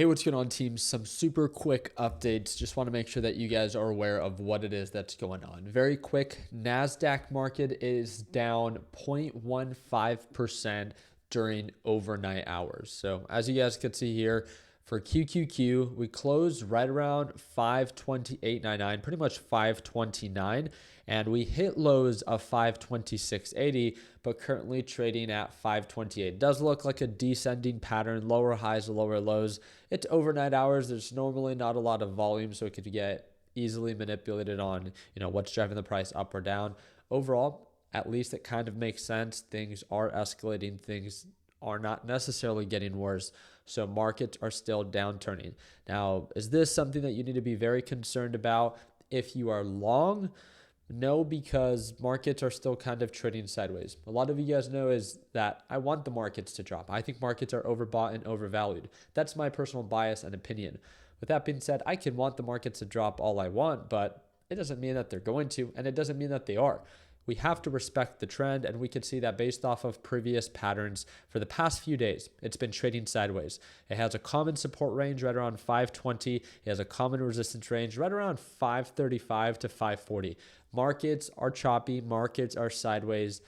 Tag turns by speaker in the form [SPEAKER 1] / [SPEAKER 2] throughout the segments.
[SPEAKER 1] Hey, what's going on, team? Some super quick updates. Just want to make sure that you guys are aware of what it is that's going on. Very quick, NASDAQ market is down 0.15% during overnight hours. So as you guys can see here, for QQQ, we closed right around 528.99, pretty much 529, and we hit lows of 526.80, but currently trading at 528. It does look like a descending pattern, lower highs, lower lows. It's overnight hours. There's normally not a lot of volume, so it could get easily manipulated on, what's driving the price up or down. Overall, at least it kind of makes sense. Things are escalating. Things are not necessarily getting worse. So markets are still downturning. Now, is this something that you need to be very concerned about if you are long? No, because markets are still kind of trading sideways. A lot of you guys know is that I want the markets to drop. I think markets are overbought and overvalued. That's my personal bias and opinion. With that being said, I can want the markets to drop all I want, but it doesn't mean that they're going to, and it doesn't mean that they are. We have to respect the trend, and we can see that based off of previous patterns for the past few days, it's been trading sideways. It has a common support range right around 520. It has a common resistance range right around 535 to 540. Markets are choppy. Markets are sideways.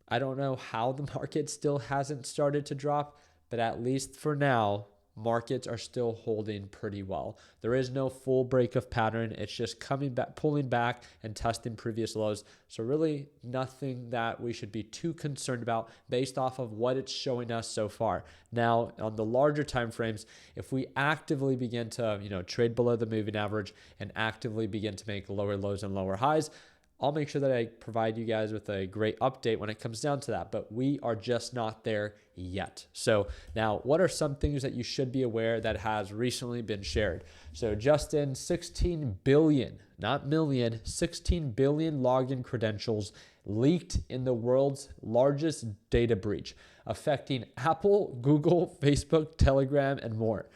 [SPEAKER 1] I don't know how the market still hasn't started to drop, but at least for now, markets are still holding pretty well. There is no full break of pattern. It's just coming back, pulling back and testing previous lows. So really nothing that we should be too concerned about based off of what it's showing us so far. Now, on the larger time frames, if we actively begin to, trade below the moving average and actively begin to make lower lows and lower highs, I'll make sure that I provide you guys with a great update when it comes down to that, but we are just not there yet. So now, what are some things that you should be aware that has recently been shared? So Justin, 16 billion, not million, 16 billion login credentials leaked in the world's largest data breach, affecting Apple, Google, Facebook, Telegram, and more.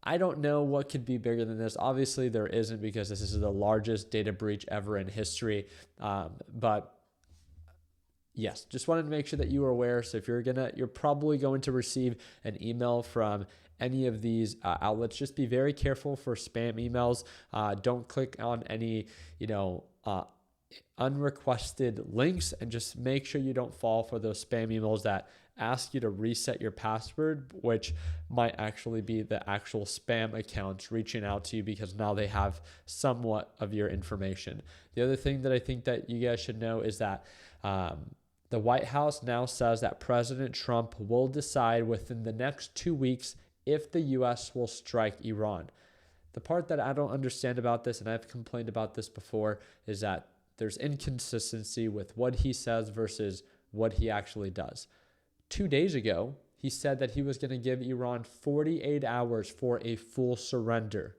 [SPEAKER 1] I don't know what could be bigger than this. Obviously, there isn't, because this is the largest data breach ever in history. But yes, just wanted to make sure that you are aware. So if you're probably going to receive an email from any of these outlets. Just be very careful for spam emails. Don't click on any, unrequested links, and just make sure you don't fall for those spam emails that ask you to reset your password, which might actually be the actual spam accounts reaching out to you because now they have somewhat of your information. The other thing that I think that you guys should know is that the White House now says that President Trump will decide within the next 2 weeks if the U.S. will strike Iran. The part that I don't understand about this, and I've complained about this before, is that there's inconsistency with what he says versus what he actually does. 2 days ago, he said that he was going to give Iran 48 hours for a full surrender.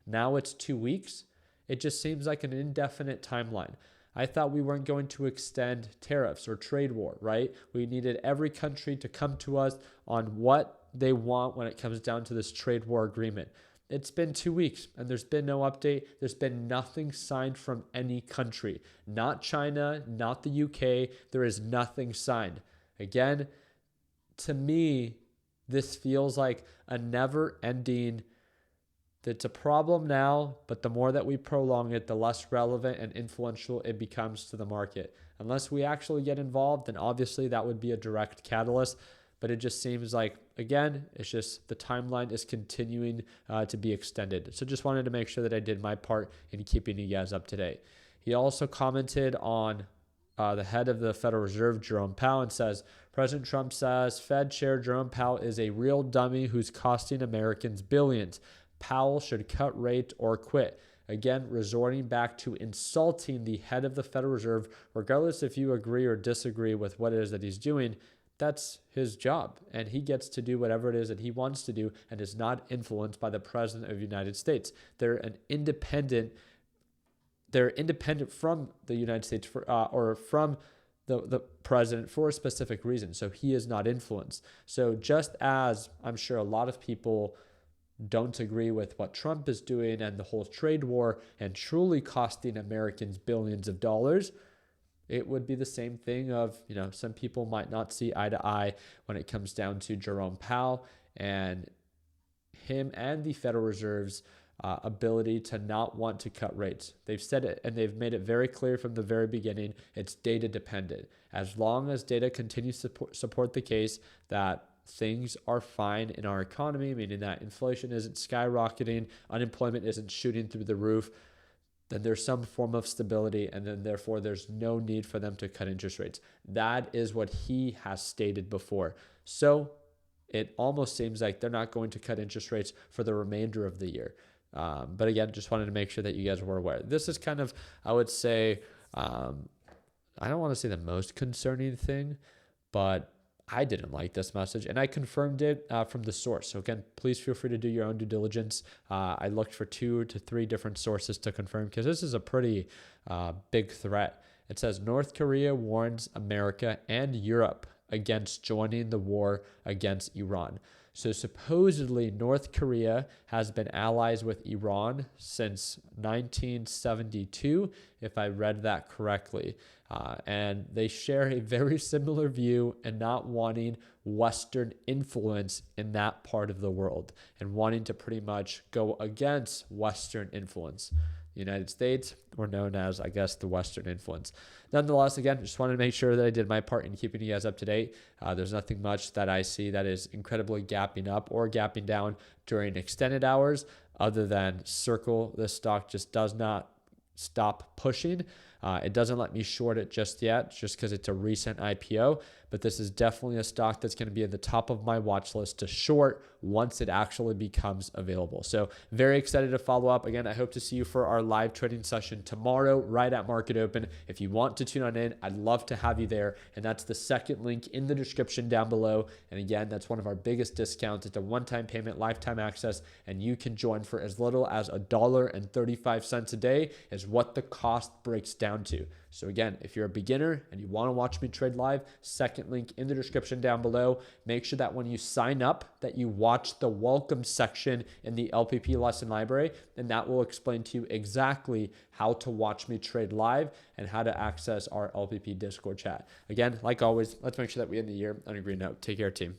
[SPEAKER 1] Now it's 2 weeks. It just seems like an indefinite timeline. I thought we weren't going to extend tariffs or trade war, right? We needed every country to come to us on what they want when it comes down to this trade war agreement. It's been 2 weeks and there's been no update. There's been nothing signed from any country. Not China, not the UK. There is nothing signed. Again, to me, this feels like a never-ending. It's a problem now, but the more that we prolong it, the less relevant and influential it becomes to the market. Unless we actually get involved, then obviously that would be a direct catalyst. But it just seems like, again, it's just the timeline is continuing to be extended. So just wanted to make sure that I did my part in keeping you guys up to date. He also commented on the head of the Federal Reserve, Jerome Powell, and says, President Trump says Fed Chair Jerome Powell is a real dummy who's costing Americans billions. Powell should cut rate or quit. Again, resorting back to insulting the head of the Federal Reserve, regardless if you agree or disagree with what it is that he's doing. That's his job, and he gets to do whatever it is that he wants to do and is not influenced by the President of the United States. They're independent from the United States or from the president for a specific reason. So he is not influenced. So just as I'm sure a lot of people don't agree with what Trump is doing and the whole trade war and truly costing Americans billions of dollars, it would be the same thing of, some people might not see eye to eye when it comes down to Jerome Powell and him and the Federal Reserve's ability to not want to cut rates. They've said it and they've made it very clear from the very beginning. It's data dependent. As long as data continues to support the case that things are fine in our economy, meaning that inflation isn't skyrocketing, unemployment isn't shooting through the roof, then there's some form of stability, and then therefore there's no need for them to cut interest rates. That is what he has stated before. So it almost seems like they're not going to cut interest rates for the remainder of the year. But again, just wanted to make sure that you guys were aware. This is kind of, I would say, I don't want to say the most concerning thing, but I didn't like this message, and I confirmed it from the source. So again, please feel free to do your own due diligence. I looked for 2 to 3 different sources to confirm, because this is a pretty big threat. It says North Korea warns America and Europe against joining the war against Iran. So supposedly North Korea has been allies with Iran since 1972, if I read that correctly. And they share a very similar view in not wanting Western influence in that part of the world and wanting to pretty much go against Western influence. The United States, or known as, I guess, the Western influence. Nonetheless, again, just wanted to make sure that I did my part in keeping you guys up to date. There's nothing much that I see that is incredibly gapping up or gapping down during extended hours, other than Circle. This stock just does not stop pushing. It doesn't let me short it just yet, just because it's a recent IPO, but this is definitely a stock that's going to be at the top of my watch list to short once it actually becomes available. So very excited to follow up. Again, I hope to see you for our live trading session tomorrow, right at market open. If you want to tune on in, I'd love to have you there. And that's the second link in the description down below. And again, that's one of our biggest discounts. It's a one-time payment, lifetime access, and you can join for as little as $1.35 a day is what the cost breaks down to. So again, if you're a beginner and you want to watch me trade live, second link in the description down below. Make sure that when you sign up that you watch the welcome section in the LPP lesson library, and that will explain to you exactly how to watch me trade live and how to access our LPP Discord chat. Again, like always, let's make sure that we end the year on a green note. Take care, team.